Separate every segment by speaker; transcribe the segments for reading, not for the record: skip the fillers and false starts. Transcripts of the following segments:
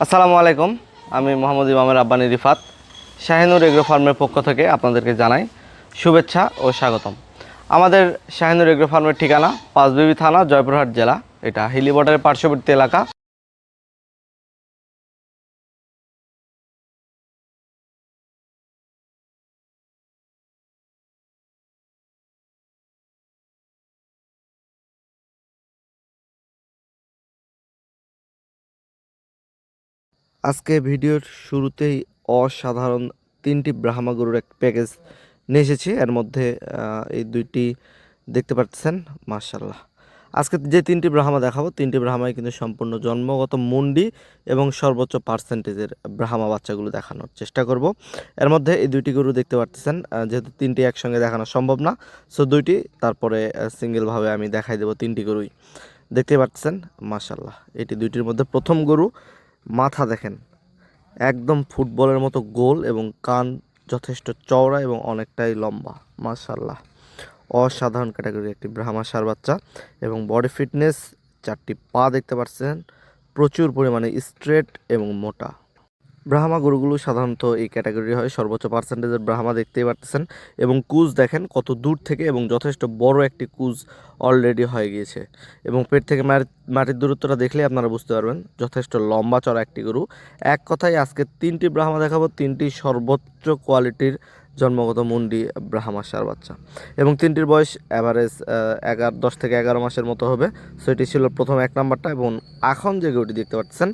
Speaker 1: আসসালামু আলাইকুম। আমি মোহাম্মদ ইমামের আব্বানী রিফাত শাহিনুর এগ্রো ফার্মের পক্ষ থেকে আপনাদেরকে জানাই শুভেচ্ছা ও স্বাগতম। আমাদের শাহিনুর এগ্রো ফার্মের ঠিকানা পাঁচবিবি থানা, জয়পুরহাট জেলা। এটা হিলি বর্ডারের পার্শ্ববর্তী এলাকা। আজকে ভিডিওর শুরুতেই অসাধারণ তিনটি ব্রাহ্মা গরুর এক প্যাকেজ নিয়ে এসেছি। এর মধ্যে এই দুইটি দেখতে পাচ্ছেন, মাশাআল্লাহ। আজকে যে তিনটি ব্রাহ্মা দেখাবো, তিনটি ব্রাহ্মাই কিন্তু সম্পূর্ণ জন্মগত মুন্ডি এবং সর্বোচ্চ পার্সেন্টেজের ব্রাহ্মা বাচ্চাগুলো দেখানোর চেষ্টা করব। এর মধ্যে এই দুইটি গরু দেখতে পাচ্ছেন, যেহেতু তিনটি একসঙ্গে দেখানো সম্ভব না, সো দুইটি তারপরে সিঙ্গেলভাবে আমি দেখাই দেবো। তিনটি গরুই দেখতে পাচ্ছেন, মাশাআল্লাহ। এটি দুইটির মধ্যে প্রথম গরু, মাথা দেখেন একদম ফুটবলের মতো গোল এবং কান যথেষ্ট চওড়া এবং অনেকটাই লম্বা, মাশাআল্লাহ। অসাধারণ ক্যাটাগরির একটি ব্রাহ্মা ষাঁড় বাচ্চা এবং বডি ফিটনেস, চারটি পা দেখতে পাচ্ছেন প্রচুর পরিমাণে স্ট্রেট এবং মোটা। ব্রাহ্মা গরুগুলো সাধারণত এই ক্যাটাগরি হয়, সর্বোচ্চ পার্সেন্টেজের ব্রাহ্মা দেখতেই পাচ্ছেন। এবং কুজ দেখেন কত দূর থেকে, এবং যথেষ্ট বড় একটি কুজ অলরেডি হয়ে গিয়েছে। এবং পেট থেকে মাটির দূরত্বটা দেখলে আপনারা বুঝতে পারবেন যথেষ্ট লম্বা চড়া একটি গরু। এক কথায় আজকে তিনটি ব্রাহ্মা দেখাবো, তিনটি সর্বোচ্চ কোয়ালিটির জন্মগত মুন্ডি ব্রাহ্মা ষাঁড় বাচ্চা। এবং তিনটির বয়স অ্যাভারেজ 10 থেকে 11 মাসের মতো হবে। সো এটি ছিল প্রথম এক নাম্বারটা। এবং এখন যে গরুটি দেখতে পাচ্ছেন,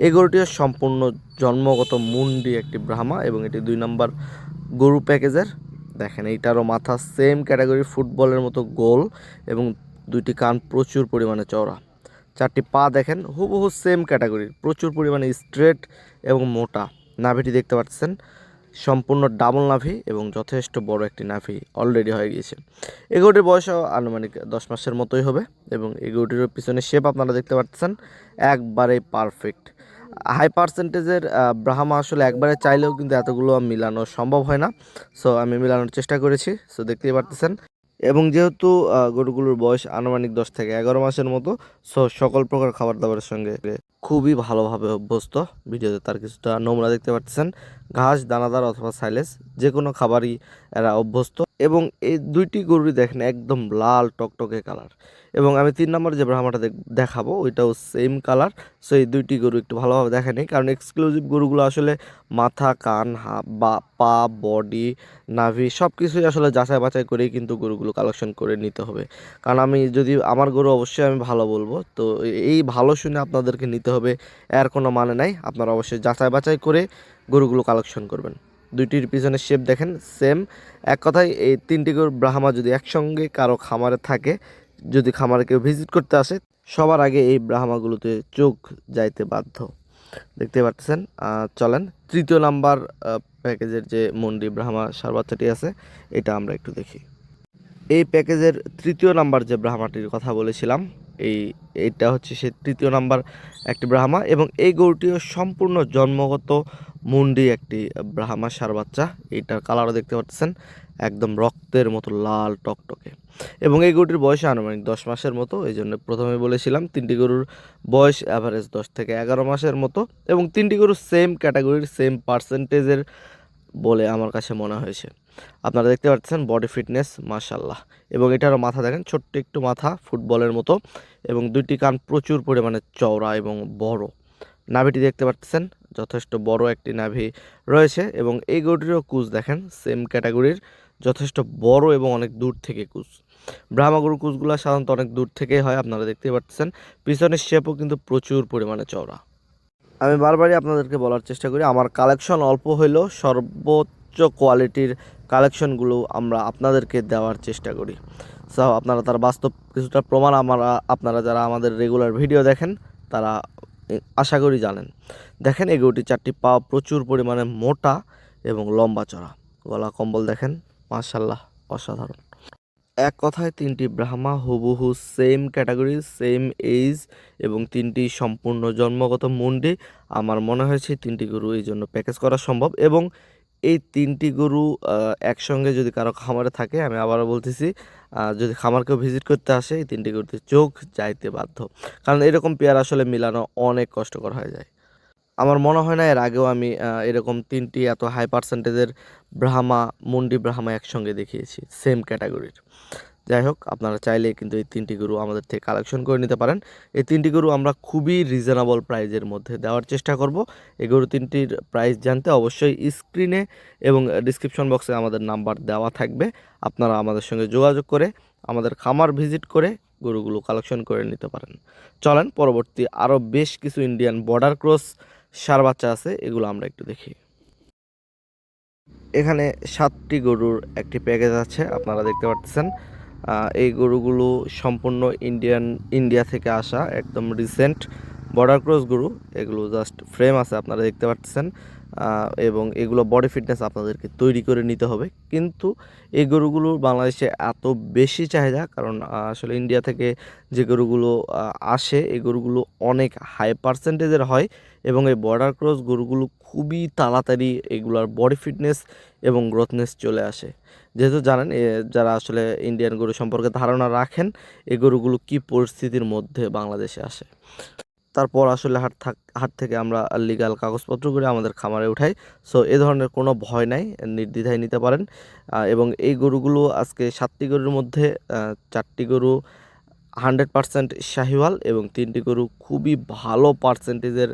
Speaker 1: এই গরুটিও সম্পূর্ণ জন্মগত মুন্ডি একটি ব্রাহ্মা এবং এটি 2 নাম্বার গরু প্যাকেজের। দেখেন এইটারও মাথা সেম ক্যাটাগরি, ফুটবলের মতো গোল এবং দুইটি কান প্রচুর পরিমাণে চওড়া। চারটি পা দেখেন হুবহু সেম ক্যাটাগরির, প্রচুর পরিমাণে স্ট্রেট এবং মোটা। নাভিটি দেখতে পাচ্ছেন সম্পূর্ণ ডাবল নাভি এবং যথেষ্ট বড় একটি নাভি অলরেডি হয়ে গিয়েছে। এই গরুটির বয়সও আনুমানিক 10 মাসের মতোই হবে। এবং এই গরুটির পিছনে শেপ আপনারা দেখতে পাচ্ছেন একবারেই পারফেক্ট। হাই পার্সেন্টেজের ব্রাহ্মা আসলে একবারে চাইলেও কিন্তু এতগুলো মিলানো সম্ভব হয় না। সো আমি মিলানোর চেষ্টা করেছি, সো দেখতেই পারতেছেন। এবং যেহেতু গরুগুলোর বয়স আনুমানিক 10 থেকে 11 মাসের মতো, সো সকল প্রকার খাবার দাবারের সঙ্গে খুবই ভালোভাবে অভ্যস্ত। ভিডিওতে তার কিছুটা নমুনা দেখতে পাচ্ছেন, ঘাস, দানাদার অথবা সাইলেজ যে কোনো খাবারই এরা অভ্যস্ত। এবং এই দুইটি গরুই দেখেন একদম লাল টকটকে কালার। এবং আমি 3 নম্বর যে ব্রাহ্মাটা দেখাবো ওইটাও সেম কালার। সো এই দুইটি গরু একটু ভালোভাবে দেখে নিই, কারণ এক্সক্লুসিভ গরুগুলো আসলে মাথা, কান, বা পা, বডি, নাভি সব কিছুই আসলে যাচাই বাছাই করেই কিন্তু গরুগুলো কালেকশন করে নিতে হবে। কারণ আমি যদি আমার গরু অবশ্যই আমি ভালো বলবো, তো এই ভালো শুনে আপনাদেরকে নিতে হবে এর কোনো মানে নাই। আপনারা অবশ্যই যাচাই বাছাই করে গরুগুলো কালেকশন করবেন। দুইটির পিছনে শেপ দেখেন সেম। এক কথায় এই তিনটি গরু ব্রাহ্মা যদি একসঙ্গে কারো খামারে থাকে, যদি খামারে কেউ ভিজিট করতে আসে, সবার আগে এই ব্রাহ্মাগুলোতে চোখ যাইতে বাধ্য। দেখতে পাচ্ছেন। চলেন তৃতীয় নাম্বার প্যাকেজের যে মন্ডি ব্রাহ্মা ষাঁড় বাচ্চাটি আছে, এটা আমরা একটু দেখি। এই প্যাকেজের তৃতীয় নাম্বার যে ব্রাহ্মাটির কথা বলেছিলাম, এইটা হচ্ছে সে তৃতীয় নাম্বার একটি ব্রাহ্মা। এবং এই গরুটিও সম্পূর্ণ জন্মগত মুন্ডি একটি ব্রাহ্মা ষাঁড় বাচ্চা। এইটার কালারও দেখতে পাচ্ছেন একদম রক্তের মতো লাল টকটকে। এবং এই গরুটির বয়স আনুমানিক 10 মাসের মতো। এই জন্য প্রথমে বলেছিলাম তিনটি গরুর বয়স অ্যাভারেজ 10 থেকে 11 মাসের মতো। এবং তিনটি গরু সেম ক্যাটাগরির, সেম পার্সেন্টেজের বলে আমার কাছে মনে হয়েছে। আপনারা দেখতে পাচ্ছেন বডি ফিটনেস, মাশাআল্লাহ। এবং এটারও মাথা দেখেন ছোট্ট একটু মাথা, ফুটবলের মতো। এবং দুইটি কান প্রচুর পরিমাণে চওড়া এবং বড়। নাভিটি দেখতে পাচ্ছেন যথেষ্ট বড় একটি নাভি রয়েছে। এবং এই গরুটিরও কুচ দেখেন সেম ক্যাটাগরির, যথেষ্ট বড় এবং অনেক দূর থেকে কুচ। ব্রাহ্মা গরুর কুচগুলো সাধারণত অনেক দূর থেকেই হয়, আপনারা দেখতেই পাচ্ছেন। পিছনের শেপও কিন্তু প্রচুর পরিমাণে চওড়া। আমি বারবারই আপনাদেরকে বলার চেষ্টা করি, আমার কালেকশন অল্প হইলেও সর্বোচ্চ কোয়ালিটির কালেকশনগুলো আমরা আপনাদেরকে দেওয়ার চেষ্টা করি। সো আপনারা তার বাস্তব কিছুটা প্রমাণ আপনারা যারা আমাদের রেগুলার ভিডিও দেখেন তারা আশা করি জানেন। দেখেন এই গরুটি চারটি পা প্রচুর পরিমাণে মোটা এবং লম্বা চড়া। গলা কম্বল দেখেন, মাশাআল্লাহ, অসাধারণ। এক কথায় তিনটি ব্রাহ্মা হুবহু সেম ক্যাটাগরি, সেম এইজ এবং তিনটি সম্পূর্ণ জন্মগত মুন্ডি। আমার মনে হয়েছে তিনটি গরু এই জন্য প্যাকেজ করা সম্ভব। এবং এই তিনটি গরু একসঙ্গে যদি কারো খামারে থাকে, আমি আবারও বলতেছি, যদি খামারকেও ভিজিট করতে আসে, এই তিনটি গরুতে চোখ যাইতে বাধ্য। কারণ এরকম পেয়ার আসলে মিলানো অনেক কষ্টকর হয়ে যায়। আমার মনে হয় না এর আগেও আমি এরকম 3টি এত হাই পার্সেন্টেজের মুন্ডি ব্রাহ্মা একসঙ্গে দেখিয়েছি সেম ক্যাটাগরির। যাই হোক, আপনারা চাইলে কিন্তু এই 3টি গরু আমাদের থেকে কালেকশন করে নিতে পারেন। এই 3টি গরু আমরা খুবই রিজনেবল প্রাইজের মধ্যে দেওয়ার চেষ্টা করব। এই গরু 3টির প্রাইস জানতে অবশ্যই স্ক্রিনে এবং ডিসক্রিপশন বক্সে আমাদের নাম্বার দেওয়া থাকবে। আপনারা আমাদের সঙ্গে যোগাযোগ করে আমাদের খামার ভিজিট করে গরুগুলো কালেকশন করে নিতে পারেন। চলেন পরবর্তী আরও বেশ কিছু ইন্ডিয়ান বর্ডার ক্রস ষাঁড় বাচ্চা আছে, এগুলো আমরা একটু দেখি। এখানে 7টি গরুর একটি প্যাকেজ আছে, আপনারা দেখতে পাচ্ছেন। এই গরুগুলো সম্পূর্ণ ইন্ডিয়া থেকে আসা, একদম রিসেন্ট বর্ডার ক্রস গরু। এগুলো জাস্ট ফ্রেম আছে, আপনারা দেখতে পাচ্ছেন, এবং এগুলো বডি ফিটনেস আপনাদেরকে তৈরি করে নিতে হবে। কিন্তু এই গরুগুলোর বাংলাদেশে এত বেশি চাহিদা, কারণ আসলে ইন্ডিয়া থেকে যে গরুগুলো আসে এই গরুগুলো অনেক হাই পার্সেন্টেজের হয়, এবং এই বর্ডার ক্রস গরুগুলো খুবই তাড়াতাড়ি এগুলার বডি ফিটনেস এবং গ্রোথনেস চলে আসে। যেহেতু জানেন যারা আসলে ইন্ডিয়ান গরু সম্পর্কে ধারণা রাখেন, এই গরুগুলো কী পরিস্থিতির মধ্যে বাংলাদেশে আসে। তারপর আসলে হাট থেকে আমরা লিগ্যাল কাগজপত্র করে আমাদের খামারে উঠাই। সো এ ধরনের কোনো ভয় নাই, নির্দ্বিধায় নিতে পারেন। এবং এই গরুগুলো আজকে 7টি গরুর মধ্যে 4টি গরু 100% শাহিওয়াল এবং 3টি গরু খুবই ভালো পার্সেন্টেজের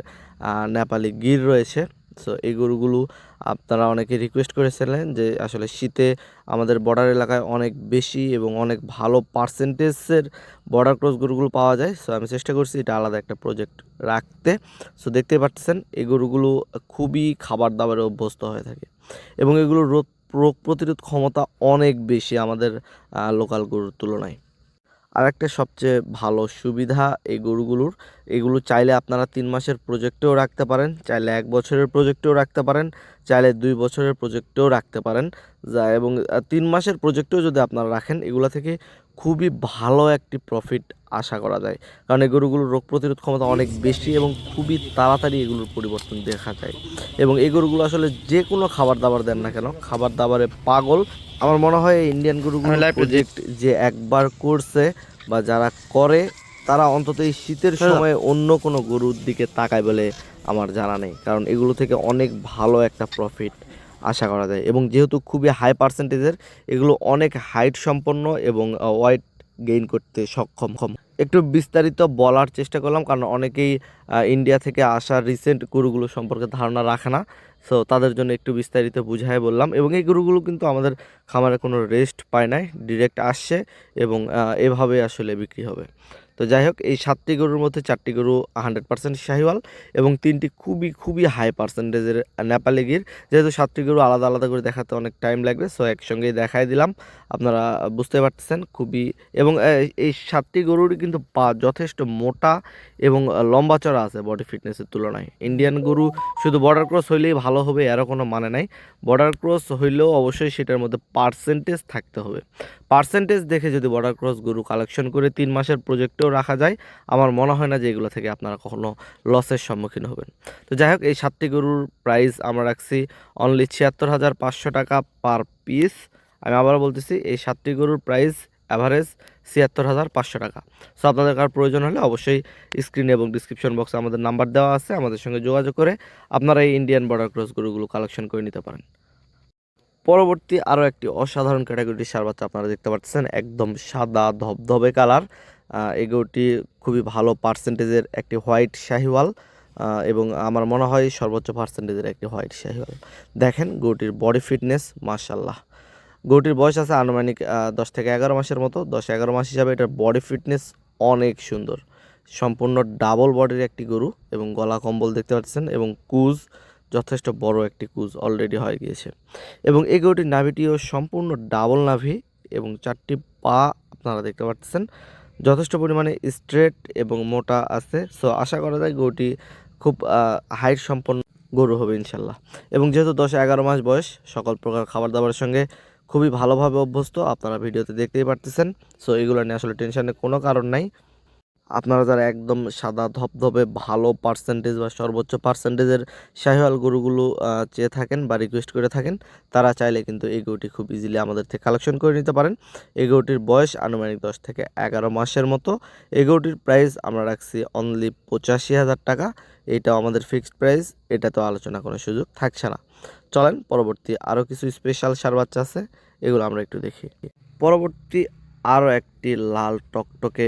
Speaker 1: নেপালি গির রয়েছে। সো এই গরুগুলো আপনারা অনেকে রিকোয়েস্ট করেছিলেন যে আসলে শীতে আমাদের বর্ডার এলাকায় অনেক বেশি এবং অনেক ভালো পার্সেন্টেজের বর্ডার ক্রস গরুগুলো পাওয়া যায়। সো আমি চেষ্টা করছি এটা আলাদা একটা প্রজেক্ট রাখতে। সো দেখতেই পাচ্ছেন এই গরুগুলো খুবই খাবার দাবারে অভ্যস্ত হয়ে থাকে, এবং এগুলোর রোগ প্রতিরোধ ক্ষমতা অনেক বেশি আমাদের লোকাল গরুর তুলনায়। আর একটা সবচেয়ে ভালো সুবিধা এই গরুগুলোর, এগুলো চাইলে আপনারা 3 মাসের প্রজেক্টেও রাখতে পারেন, চাইলে 1 বছরের প্রজেক্টেও রাখতে পারেন, চাইলে 2 বছরের প্রজেক্টেও রাখতে পারেন। এবং 3 মাসের প্রজেক্টেও যদি আপনারা রাখেন, এগুলো থেকে খুবই ভালো একটি প্রফিট আশা করা যায়, কারণ এই গরুগুলোর রোগ প্রতিরোধ ক্ষমতা অনেক বেশি এবং খুবই তাড়াতাড়ি এগুলোর পরিবর্তন দেখা যায়। এবং এই গরুগুলো আসলে যে কোনো খাবার দাবার দেন না কেন, খাবার দাবারে পাগল। আমার মনে হয় ইন্ডিয়ান গরুগুলো প্রজেক্ট যে একবার করছে বা যারা করে, তারা অন্তত এই শীতের সময় অন্য কোনো গরুর দিকে তাকায় বলে আমার জানা নেই, কারণ এগুলো থেকে অনেক ভালো একটা প্রফিট আশা করা যায়। এবং যেহেতু খুবই হাই পার্সেন্টেজের, এগুলো অনেক হাইট সম্পন্ন এবং ওয়েট গেইন করতে সক্ষম। একটু বিস্তারিত বলার চেষ্টা করলাম, কারণ অনেকেই ইন্ডিয়া থেকে আসা রিসেন্ট গরুগুলো সম্পর্কে ধারণা রাখে না। সো তাদের জন্য একটু বিস্তারিত বুঝাই বললাম। এবং এই গরুগুলো কিন্তু আমাদের খামারে কোনো রেস্ট পায় নাই, ডিরেক্ট আসছে এবং এভাবে আসলে বিক্রি হবে। তো যাই হোক, এই 7টি গরুর মধ্যে 4টি গরু 100% শাহিওয়াল এবং 3টি খুবই হাই পার্সেন্টেজের নেপালি গির। যেহেতু 7টি গরু আলাদা আলাদা করে দেখাতে অনেক টাইম লাগবে, সো একসঙ্গেই দেখাই দিলাম। আপনারা বুঝতে পারতেছেন খুবই। এবং এই 7টি গরুরই কিন্তু পা যথেষ্ট মোটা এবং লম্বা চড়া আছে বডি ফিটনেসের তুলনায়। ইন্ডিয়ান গরু শুধু বর্ডার ক্রস হইলেই ভালো হবে এরও কোনো মানে নাই, বর্ডার ক্রস হইলেও অবশ্যই সেটার মধ্যে পার্সেন্টেজ থাকতে হবে। পার্সেন্টেজ দেখে যদি বর্ডার ক্রস গরু কালেকশন করে 3 মাসের প্রজেক্টেও রাখা যায়, আমার মনে হয় না যে এগুলো থেকে আপনারা কখনো লসের সম্মুখীন হবেন। তো যাই হোক, এই 7টি গরুর প্রাইস আমরা রাখছি অনলি 76,500 টাকা পার পিস। আমি আবারও বলতেছি, এই 7টি গরুর প্রাইস অ্যাভারেজ 76,500 টাকা। সো আপনাদের কার প্রয়োজন হলে অবশ্যই স্ক্রিনে এবং ডিসক্রিপশন বক্সে আমাদের নাম্বার দেওয়া আছে, আমাদের সঙ্গে যোগাযোগ করে আপনারা এই ইন্ডিয়ান বর্ডার ক্রস গরুগুলো কালেকশন করে নিতে পারেন। পরবর্তী আরও একটি অসাধারণ ক্যাটাগরির ষাঁড় বাচ্চা আপনারা দেখতে পাচ্ছেন, একদম সাদা ধবধবে কালার। এই গরুটি খুবই ভালো পার্সেন্টেজের একটি হোয়াইট শাহিওয়াল, এবং আমার মনে হয় সর্বোচ্চ পার্সেন্টেজের একটি হোয়াইট শাহিওয়াল। দেখেন গরুটির বডি ফিটনেস মাশাল্লাহ। গরুটির বয়স আছে আনুমানিক 10 থেকে 11 মাসের মতো। 10-11 মাস হিসাবে এটার বডি ফিটনেস অনেক সুন্দর, সম্পূর্ণ ডাবল বডির একটি গরু। এবং গলা কম্বল দেখতে পাচ্ছেন, এবং কুজ যথেষ্ট বড় একটি কুজ অলরেডি হয়ে গিয়েছে। এবং এই গরুটির নাভিটিও সম্পূর্ণ ডাবল নাভি, এবং 4টি পা আপনারা দেখতে পাচ্ছেন যথেষ্ট পরিমাণে স্ট্রেট এবং মোটা আছে। সো আশা করা যায় গরুটি খুব হাইট সম্পন্ন গরু হবে ইনশাল্লাহ। এবং যেহেতু 10-11 মাস বয়স, সকল প্রকার খাবার দাবারের সঙ্গে খুবই ভালোভাবে অভ্যস্ত, আপনারা ভিডিওতে দেখতেই পারতেছেন। সো এগুলো নিয়ে আসলে টেনশনের কোনো কারণ নাই। আপনারা যারা একদম সাদা ধবধবে ভালো পার্সেন্টেজ বা সর্বোচ্চ পার্সেন্টেজের শাহিওয়াল গরুগুলো চেয়ে থাকেন বা রিকোয়েস্ট করে থাকেন, তারা চাইলে কিন্তু এই গরুটি খুব ইজিলি আমাদের থেকে কালেকশন করে নিতে পারেন। এই গরুটির বয়স আনুমানিক 10 থেকে 11 মাসের মতো। এই গরুটির প্রাইস আমরা রাখছি অনলি 85,000 টাকা। এইটাও আমাদের ফিক্সড প্রাইস, এটা তো আলোচনা কোনো সুযোগ থাকছে না। চলেন পরবর্তী আরও কিছু স্পেশাল ষাঁড় বাচ্চা আছে, এগুলো আমরা একটু দেখি। পরবর্তী আরও একটি লাল টকটকে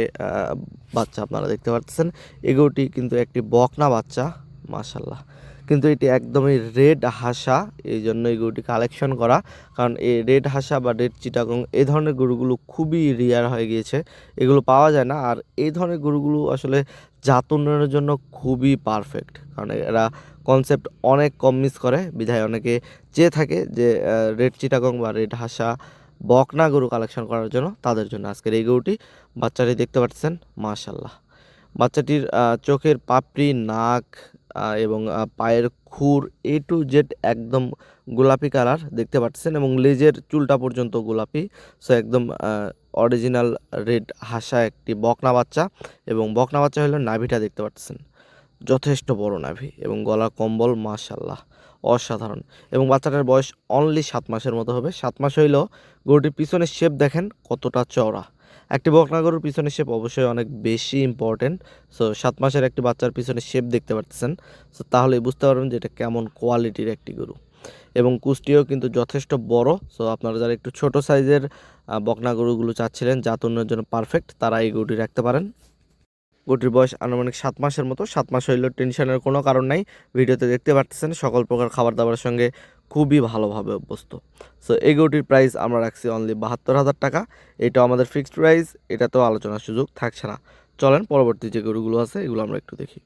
Speaker 1: বাচ্চা আপনারা দেখতে পাচ্ছেন। এগুলোটি কিন্তু একটি বকনা বাচ্চা, মাশাল্লাহ। কিন্তু এটি একদমই রেড হাসা, এই জন্য এই গরুটি কালেকশন করা। কারণ এই রেড হাসা বা রেড চিটাগং এই ধরনের গরুগুলো খুবই রেয়ার হয়ে গিয়েছে, এগুলো পাওয়া যায় না। আর এই ধরনের গরুগুলো আসলে জাত উন্নয়নের জন্য খুবই পারফেক্ট, কারণ এরা কনসেপ্ট অনেক কম মিস করে, বিধায় অনেকে চেয়ে থাকে যে রেড চিটাগং বা রেড হাসা বকনা গরু কালেকশন করার জন্য। তাদের জন্য আজকের এই গরুটি। বাচ্চাটি দেখতে পাচ্ছেন, মাশাল্লাহ। বাচ্চাটির চোখের পাপড়ি, নাক এবং পায়ের খুর A to Z একদম গোলাপি কালার দেখতে পাচ্ছেন, এবং লেজের চুলটা পর্যন্ত গোলাপি। সো একদম অরিজিনাল রেড হাসা একটি বকনা বাচ্চা। এবং বকনা বাচ্চা হলো নাভিটা দেখতে পাচ্ছেন, যথেষ্ট বড় নাভি এবং গলার কম্বল, মাশাল্লাহ অসাধারণ। এবং বাচ্চাটার বয়স অনলি 7 মাসের মতো হবে। 7 মাস হইলেও গরুটির পিছনের শেপ দেখেন কতটা চওড়া। একটি বকনা গরুর পিছনের শেপ অবশ্যই অনেক বেশি ইম্পর্টেন্ট। সো 7 মাসের একটি বাচ্চার পিছনের শেপ দেখতে পাচ্ছেন, সো তাহলেই বুঝতে পারবেন যে এটা কেমন কোয়ালিটির একটি গরু। এবং কুষ্টিও কিন্তু যথেষ্ট বড়। সো আপনারা যারা একটু ছোট সাইজের বকনা গরুগুলো চাচ্ছিলেন জাত উন্নয়নের জন্য পারফেক্ট, তারা এই গরুটি রাখতে পারেন। গরুটির বয়স আনুমানিক 7 মাসের মতো। 7 মাস হইলেও টেনশনের কোনো কারণ নাই। ভিডিওতে দেখতে পাচ্ছেন সকল প্রকার খাবার দাবারের সঙ্গে খুবই ভালোভাবে অভ্যস্ত। সো এই গরুটির প্রাইস আমরা রাখছি অনলি 72,000 টাকা। এটাও আমাদের ফিক্সড প্রাইস, এটাতেও আলোচনার সুযোগ থাকছে না। চলেন পরবর্তী যে গরুগুলো আছে এগুলো আমরা একটু দেখি।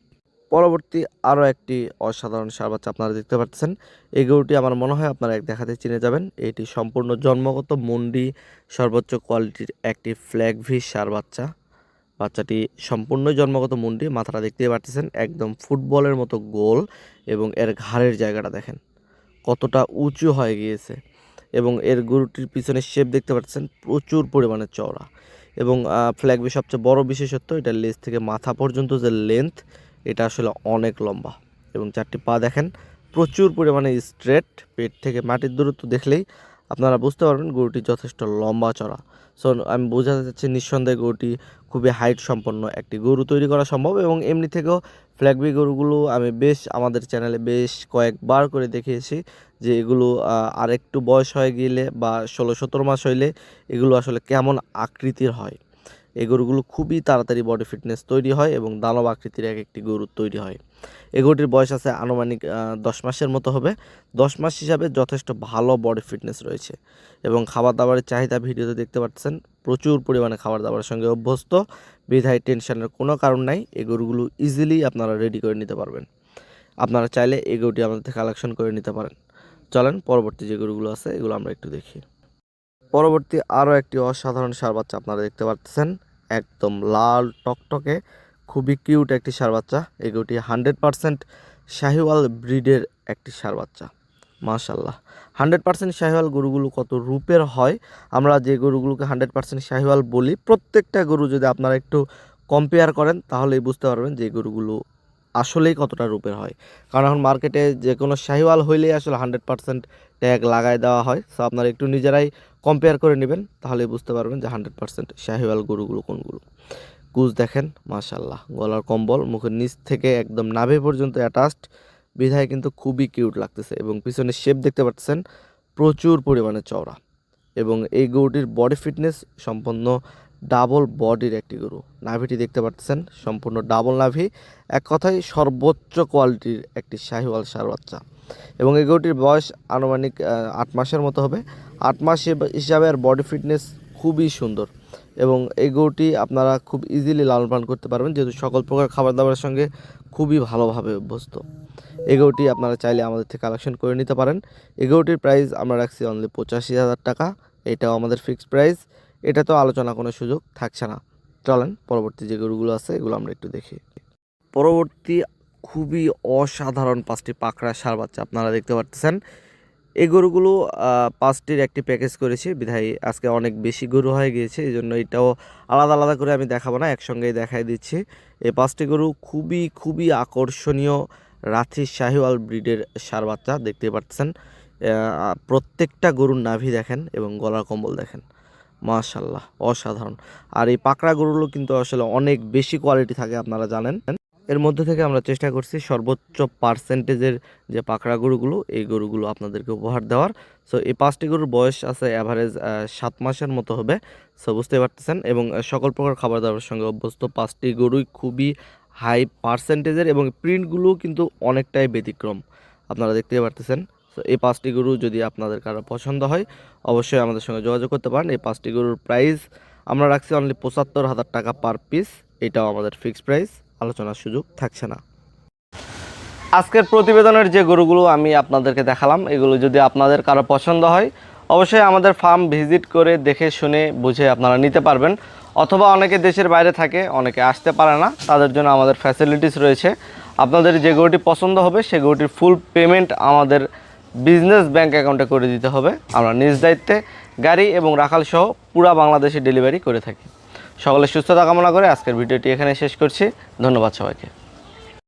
Speaker 1: পরবর্তী আরও একটি অসাধারণ ষাঁড় বাচ্চা আপনারা দেখতে পাচ্ছেন। এই গরুটি আমার মনে হয় আপনারা এক দেখাতে চিনে যাবেন। এটি সম্পূর্ণ জন্মগত মন্ডি সর্বোচ্চ কোয়ালিটির একটি ফ্ল্যাগ ভি ষাঁড় বাচ্চা। বাচ্চাটি সম্পূর্ণ জন্মগত মুন্ডি, মাথাটা দেখতেই পাচ্ছেন একদম ফুটবলের মতো গোল, এবং এর ঘাড়ের জায়গাটা দেখেন কতটা উঁচু হয়ে গিয়েছে। এবং এর গরুটির পিছনে শেপ দেখতে পাচ্ছেন প্রচুর পরিমাণে চওড়া। এবং ফ্ল্যাগবি সবচেয়ে বড় বিশেষত্ব, এটা লেজ থেকে মাথা পর্যন্ত যে লেন্থ, এটা আসলে অনেক লম্বা। এবং চারটি পা দেখেন প্রচুর পরিমাণে স্ট্রেট, পেট থেকে মাটির দূরত্ব দেখলেই আপনারা বুঝতে পারবেন গরুটি যথেষ্ট লম্বা চড়া। সো আমি বোঝাতে চাচ্ছি নিঃসন্দেহে গরুটি খুবই হাইট সম্পন্ন একটি গরু তৈরি করা সম্ভব। এবং এমনি থেকেও ফ্ল্যাগবি গরুগুলো আমি বেশ আমাদের চ্যানেলে বেশ কয়েকবার করে দেখিয়েছি যে এগুলো আর একটু বয়স হয়ে গেলে বা 16-17 মাস হইলে এগুলো আসলে কেমন আকৃতির হয়। এই গরুগুলো খুবই তাড়াতাড়ি বডি ফিটনেস তৈরি হয় এবং দানব আকৃতির এক একটি গরু তৈরি হয়। এই গরুটির বয়স আছে আনুমানিক 10 মাসের মতো হবে। 10 মাস হিসাবে যথেষ্ট ভালো বডি ফিটনেস রয়েছে। এবং খাবার দাবারের চাহিদা ভিডিওতে দেখতে পাচ্ছেন প্রচুর পরিমাণে খাবার দাবারের সঙ্গে অভ্যস্ত, বিধায় টেনশনের কোনো কারণ নাই। এই গরুগুলো ইজিলি আপনারা রেডি করে নিতে পারবেন। আপনারা চাইলে এই গরুটি আমাদের থেকে কালেকশন করে নিতে পারেন। চলেন পরবর্তী যে গরুগুলো আছে এগুলো আমরা একটু দেখি। পরবর্তী আরও একটি অসাধারণ ষাঁড় বাচ্চা আপনারা দেখতে পাচ্ছেন, একদম লাল টকটকে খুবই কিউট একটি ষাঁড় বাচ্চা। এই গরুটি 100% শাহিওয়াল ব্রিডের একটি ষাঁড় বাচ্চা, মাশাল্লাহ। 100% শাহিওয়াল গরুগুলো কত রূপের হয়, আমরা যে গরুগুলোকে 100% শাহিওয়াল বলি, প্রত্যেকটা গরু যদি আপনারা একটু কম্পেয়ার করেন তাহলেই বুঝতে পারবেন যে গরুগুলো আসলেই কতটা রূপের হয়। কারণ এখন মার্কেটে যে কোনো শাহিওয়াল হইলেই আসলে 100% ট্যাগ লাগাই দেওয়া হয়। সো আপনারা একটু নিজেরাই কম্পেয়ার করে নেবেন, তাহলেই বুঝতে পারবেন যে 100% শাহিওয়াল গরুগুলো কোনগুলো। কুচ দেখেন, মাশাল্লাহ, গলার কম্বল মুখের নিচ থেকে একদম নাভি পর্যন্ত অ্যাটাচড, বিধায় কিন্তু খুবই কিউট লাগতেছে। এবং পিছনের শেপ দেখতে পাচ্ছেন প্রচুর পরিমাণে চওড়া। এবং এই গরুটির বডি ফিটনেস সম্পূর্ণ ডাবল বডির একটি গরু। নাভিটি দেখতে পাচ্ছেন সম্পূর্ণ ডাবল নাভি, এক কথায় সর্বোচ্চ কোয়ালিটির একটি শাহিওয়াল ষাঁড় বাচ্চা। এবং এই গরুটির বয়স আনুমানিক 8 মাসের মতো হবে। 8 মাস হিসাবে আর বডি ফিটনেস খুবই সুন্দর। এবং এই গরুটি আপনারা খুব ইজিলি লালন পালন করতে পারবেন, যেহেতু সকল প্রকার খাবার দাবারের সঙ্গে খুবই ভালোভাবে অভ্যস্ত। এই গরুটি আপনারা চাইলে আমাদের থেকে কালেকশন করে নিতে পারেন। এই গরুটির প্রাইস আমরা রাখছি অনলি 85,000 টাকা। এটাও আমাদের ফিক্সড প্রাইস, এটা তো আলোচনা কোনো সুযোগ থাকছে না। চলেন পরবর্তী যে গরুগুলো আছে এগুলো আমরা একটু দেখি। পরবর্তী খুবই অসাধারণ 5টি পাকড়া ষাঁড় বাচ্চা আপনারা দেখতে পাচ্ছেন। এই গরুগুলো 5টির একটি প্যাকেজ করেছি বিধায় আজকে অনেক বেশি গরু হয়ে গিয়েছে, এই জন্য এটাও আলাদা আলাদা করে আমি দেখাবো না, একসঙ্গেই দেখাই দিচ্ছি। এই 5টি গরু খুবই খুবই আকর্ষণীয় রাথি শাহিওয়াল ব্রিডের ষাঁড় বাচ্চা, দেখতে পাচ্ছেন। প্রত্যেকটা গরুর নাভি দেখেন এবং গলার কম্বল দেখেন, মাশাল্লাহ অসাধারণ। আর এই পাকড়া গরুগুলো কিন্তু আসলে অনেক বেশি কোয়ালিটি থাকে, আপনারা জানেন। এর মধ্যে থেকে আমরা চেষ্টা করছি সর্বোচ্চ পার্সেন্টেজের যে পাকড়া গরুগুলো, এই গরুগুলো আপনাদেরকে উপহার দেওয়ার। সো এই 5টি গরুর বয়স আছে অ্যাভারেজ 7 মাসের মতো হবে। সো বুঝতে পারতেছেন, এবং সকল প্রকার খাবার দাবারের সঙ্গে অভ্যস্ত 5টি গরুই খুবই হাই পার্সেন্টেজের, এবং প্রিন্টগুলো কিন্তু অনেকটাই ব্যতিক্রম, আপনারা দেখতে পারতেছেন। সো এই 5টি গরু যদি আপনাদের কারো পছন্দ হয় অবশ্যই আমাদের সঙ্গে যোগাযোগ করতে পারেন। এই 5টি গরুর প্রাইস আমরা রাখছি অনলি 75,000 টাকা পার পিস, এটাও আমাদের ফিক্সড প্রাইস, আলোচনার সুযোগ থাকছে না। আজকের প্রতিবেদনের যে গরুগুলো আমি আপনাদেরকে দেখালাম, এগুলো যদি আপনাদের কারো পছন্দ হয় অবশ্যই আমাদের ফার্ম ভিজিট করে দেখে শুনে বুঝে আপনারা নিতে পারবেন। অথবা অনেকে দেশের বাইরে থাকে, অনেকে আসতে পারে না, তাদের জন্য আমাদের ফ্যাসিলিটিস রয়েছে। আপনাদের যে গরুটি পছন্দ হবে সেই গরুটির ফুল পেমেন্ট আমাদের বিজনেস ব্যাংক অ্যাকাউন্টে করে দিতে হবে। আমরা নিজ দায়িত্বে গাড়ি এবং রাখাল সহ পুরা বাংলাদেশে ডেলিভারি করে থাকি। সকলে সুস্থতা কামনা করে আজকের ভিডিওটি এখানে শেষ করছি। ধন্যবাদ সবাইকে।